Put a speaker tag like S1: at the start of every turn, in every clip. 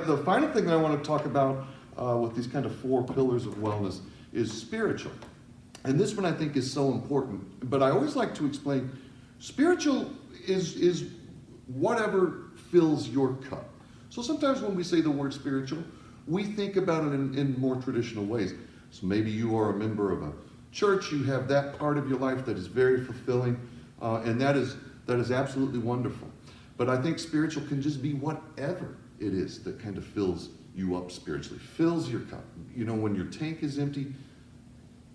S1: the final thing that I want to talk about with these kind of 4 pillars of wellness is spiritual. And this one I think is so important, but I always like to explain, spiritual is whatever fills your cup. So sometimes when we say the word spiritual, we think about it in more traditional ways. So maybe you are a member of a church, you have that part of your life that is very fulfilling, and that is absolutely wonderful. But I think spiritual can just be whatever it is that kind of fills you up spiritually, fills your cup. You know, when your tank is empty,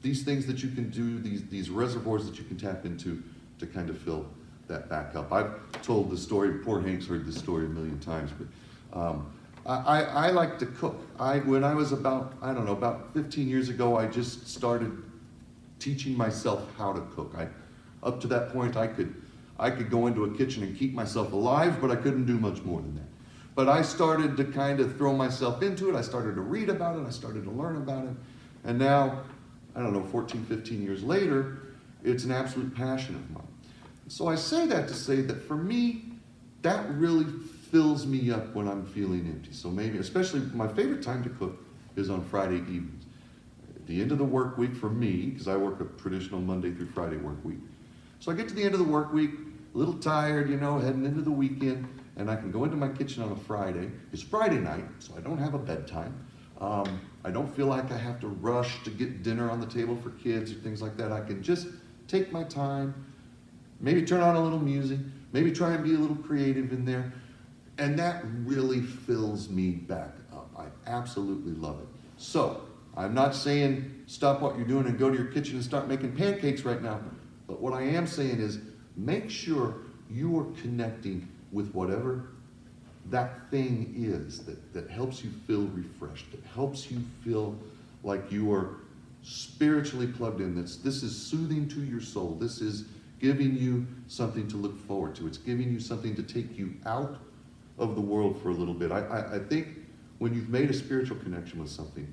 S1: these things that you can do, these reservoirs that you can tap into to kind of fill that back up. I've told the story, poor Hank's heard this story a million times, but I like to cook. When I was about 15 years ago, I just started teaching myself how to cook. Up to that point, I could go into a kitchen and keep myself alive, but I couldn't do much more than that. But I started to kind of throw myself into it. I started to read about it. I started to learn about it. And now, 14, 15 years later, it's an absolute passion of mine. So I say that to say that for me, that really fills me up when I'm feeling empty. So maybe, especially my favorite time to cook is on Friday evenings. At the end of the work week for me, because I work a traditional Monday through Friday work week. So I get to the end of the work week, a little tired, heading into the weekend, and I can go into my kitchen on a Friday. It's Friday night, so I don't have a bedtime. I don't feel like I have to rush to get dinner on the table for kids or things like that. I can just take my time, maybe turn on a little music, maybe try and be a little creative in there. And that really fills me back up. I absolutely love it. So, I'm not saying stop what you're doing and go to your kitchen and start making pancakes right now. But what I am saying is make sure you are connecting with whatever that thing is that helps you feel refreshed, that helps you feel like you are spiritually plugged in. This is soothing to your soul. This is giving you something to look forward to. It's giving you something to take you out of the world for a little bit. I think when you've made a spiritual connection with something,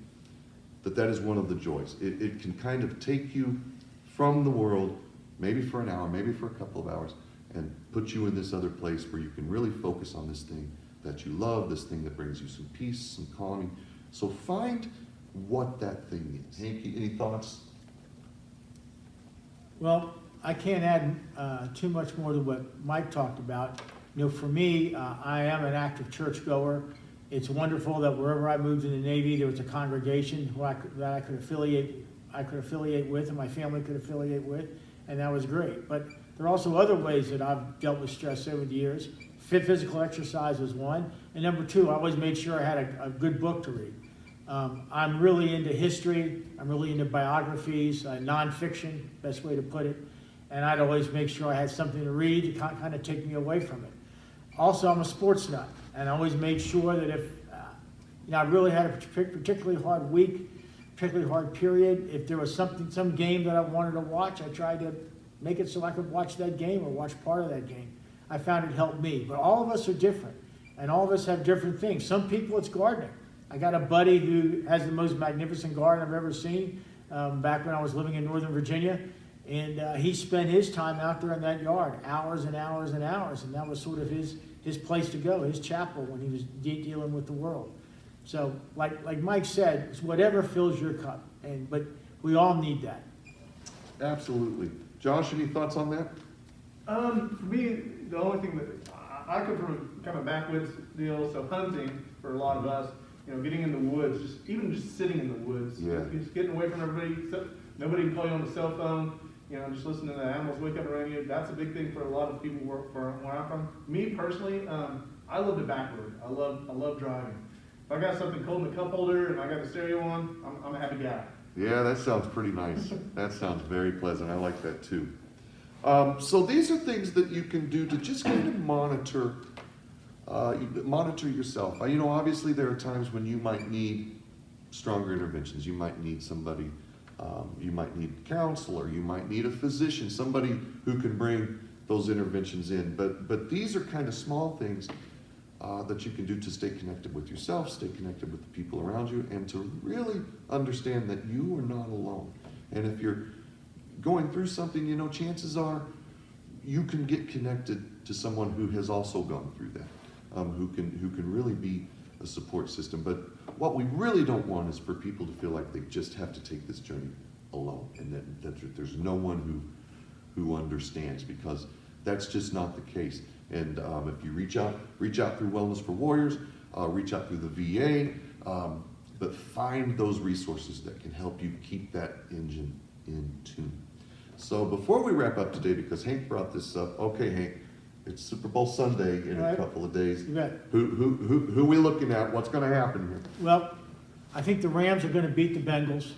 S1: that is one of the joys. It can kind of take you from the world, maybe for an hour, maybe for a couple of hours, and put you in this other place where you can really focus on this thing that you love, this thing that brings you some peace, some calming. So find what that thing is. Hanky, any thoughts?
S2: Well, I can't add too much more to what Mike talked about. For me, I am an active churchgoer. It's wonderful that wherever I moved in the Navy, there was a congregation that I could affiliate with, and my family could affiliate with, and that was great. But there are also other ways that I've dealt with stress over the years. Physical exercise is one, and number 2, I always made sure I had a good book to read. I'm really into history. I'm really into biographies, nonfiction, best way to put it. And I'd always make sure I had something to read to kind of take me away from it. Also, I'm a sports nut, and I always made sure that if I really had a particularly hard week, particularly hard period, if there was some game that I wanted to watch, I tried to make it so I could watch that game or watch part of that game. I found it helped me. But all of us are different, and all of us have different things. Some people, it's gardening. I got a buddy who has the most magnificent garden I've ever seen back when I was living in Northern Virginia. And he spent his time out there in that yard, hours and hours and hours, and that was sort of his place to go, his chapel when he was dealing with the world. So, like Mike said, it's whatever fills your cup, but we all need that.
S1: Absolutely. Josh, any thoughts on that?
S3: For me, the only thing that I come from kind of backwoods deal, so hunting for a lot of us, getting in the woods, just sitting in the woods, just getting away from everybody. Nobody can call you on the cell phone. Just listening to the animals wake up around you. That's a big thing for a lot of people where I'm from. Me personally, I love the backwood. I love driving. If I got something cold in the cup holder and I got the stereo on, I'm a happy guy.
S1: Yeah, that sounds pretty nice. That sounds very pleasant. I like that too. So these are things that you can do to just kind of monitor yourself. Obviously there are times when you might need stronger interventions. You might need somebody. You might need a counselor, you might need a physician, somebody who can bring those interventions in. But these are kind of small things that you can do to stay connected with yourself, stay connected with the people around you, and to really understand that you are not alone. And if you're going through something, chances are you can get connected to someone who has also gone through that, who can really be a support system. But what we really don't want is for people to feel like they just have to take this journey alone, and that there's no one who understands, because that's just not the case. And if you reach out through Wellness for Warriors, reach out through the VA, but find those resources that can help you keep that engine in tune. So before we wrap up today, because Hank brought this up, okay, Hank, it's Super Bowl Sunday in a couple of days.
S2: You bet.
S1: Who are we looking at? What's going to happen here?
S2: Well, I think the Rams are going to beat the Bengals.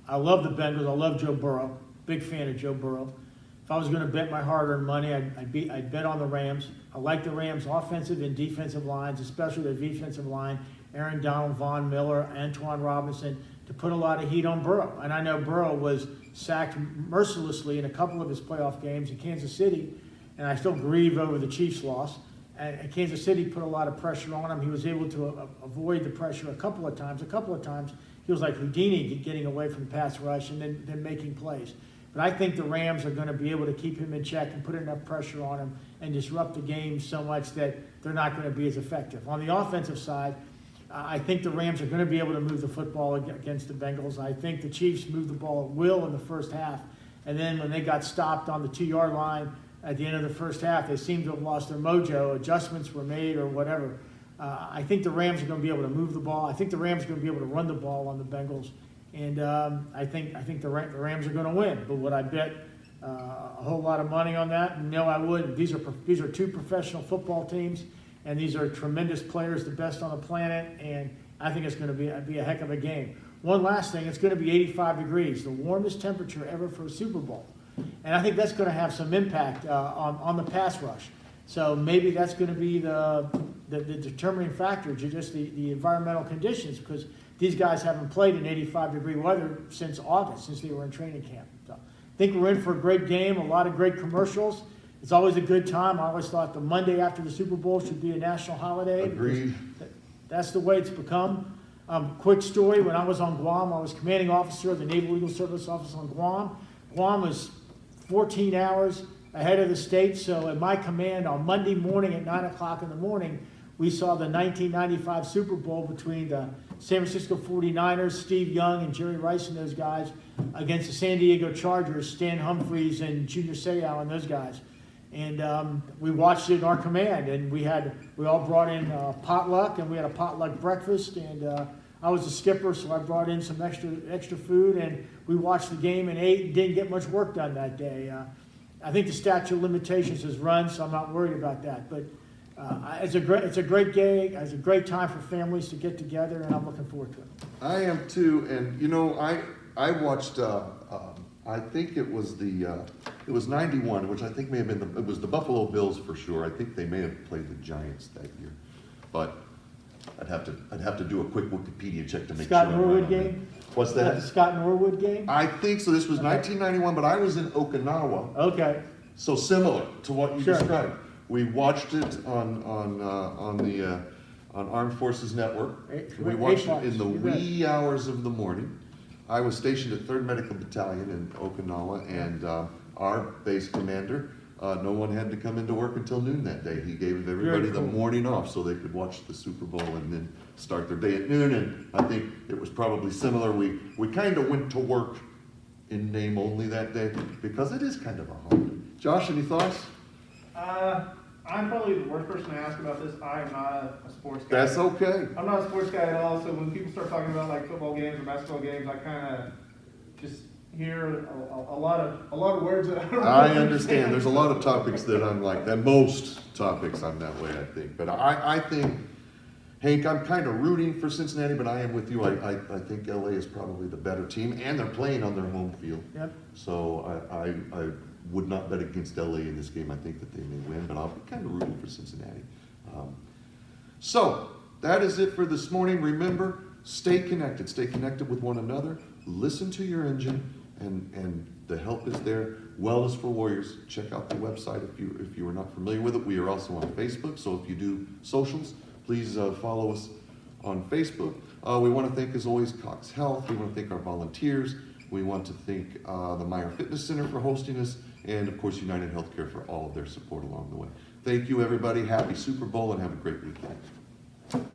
S2: I love the Bengals. I love Joe Burrow. Big fan of Joe Burrow. If I was going to bet my hard-earned money, I'd bet on the Rams. I like the Rams' offensive and defensive lines, especially their defensive line. Aaron Donald, Von Miller, Antoine Robinson, to put a lot of heat on Burrow. And I know Burrow was sacked mercilessly in a couple of his playoff games in Kansas City, and I still grieve over the Chiefs' loss. And Kansas City put a lot of pressure on him. He was able to avoid the pressure a couple of times. A couple of times, he was like Houdini, getting away from the pass rush and then making plays. But I think the Rams are going to be able to keep him in check and put enough pressure on him and disrupt the game so much that they're not going to be as effective. On the offensive side, I think the Rams are going to be able to move the football against the Bengals. I think the Chiefs moved the ball at will in the first half. And then when they got stopped on the 2-yard line at the end of the first half, they seemed to have lost their mojo. Adjustments were made or whatever. I think the Rams are going to be able to move the ball. I think the Rams are going to be able to run the ball on the Bengals. And I think the Rams are going to win. But would I bet a whole lot of money on that? No, I wouldn't. These are two professional football teams, and these are tremendous players, the best on the planet. And I think it's going to be a heck of a game. One last thing, it's going to be 85 degrees, the warmest temperature ever for a Super Bowl. And I think that's going to have some impact on the pass rush. So maybe that's going to be the determining factor, just the environmental conditions, because these guys haven't played in 85-degree weather since August, since they were in training camp. So I think we're in for a great game, a lot of great commercials. It's always a good time. I always thought the Monday after the Super Bowl should be a national holiday.
S1: Agreed.
S2: That's the way it's become. Quick story, when I was on Guam, I was commanding officer of the Naval Legal Service Office on Guam. Guam was 14 hours ahead of the States, so at my command on Monday morning at 9 o'clock in the morning, we saw the 1995 Super Bowl between the San Francisco 49ers, Steve Young and Jerry Rice and those guys, against the San Diego Chargers, Stan Humphries and Junior Seau and those guys. And we watched it in our command, and we all brought in potluck, and we had a potluck breakfast, and I was the skipper, so I brought in some extra food, and we watched the game and ate and didn't get much work done that day. I think the statute of limitations has run, so I'm not worried about that. But it's a great game. It's a great time for families to get together, and I'm looking forward to it.
S1: I am too, and you know, I watched. I think it was 91, which I think may have been it was the Buffalo Bills for sure. I think they may have played the Giants that year, but I'd have to do a quick Wikipedia check to make
S2: Scott
S1: sure.
S2: Norwood game?
S1: What's
S2: Was that
S1: that?
S2: the Scott Norwood game?
S1: I think so. This was 1991, but I was in Okinawa,
S2: Okay.
S1: so similar to what you
S2: Sure.
S1: described. We watched it on Armed Forces Network. We watched it in the wee hours of the morning. I was stationed at 3rd Medical Battalion in Okinawa, and our base commander, no one had to come into work until noon that day. He gave everybody the
S2: cool.
S1: morning off so they could watch the Super Bowl and then start their day at noon. And I think it was probably similar. We kind of went to work in name only that day because it is kind of a holiday. Josh, any thoughts?
S3: I'm probably the worst person to ask about this. I am not a sports guy.
S1: That's okay.
S3: I'm not a sports guy at all, so when people start talking about like football games or basketball games, I kind of just hear a lot of words that I don't really
S1: I understand. There's a lot of topics that I'm like that. Most topics I'm that way, I think. But I think, Hank, I'm kind of rooting for Cincinnati, but I am with you. I think LA is probably the better team, and they're playing on their home field.
S2: Yep.
S1: So I would not bet against LA in this game. I think that they may win, but I'll be kind of rooting for Cincinnati. So that is it for this morning. Remember, stay connected. Stay connected with one another. Listen to your engine, and the help is there. Wellness for Warriors. Check out the website if you are not familiar with it. We are also on Facebook, so if you do socials, please follow us on Facebook. We want to thank, as always, Cox Health. We want to thank our volunteers. We want to thank the Meyer Fitness Center for hosting us, and of course United Healthcare for all of their support along the way. Thank you, everybody. Happy Super Bowl, and have a great weekend.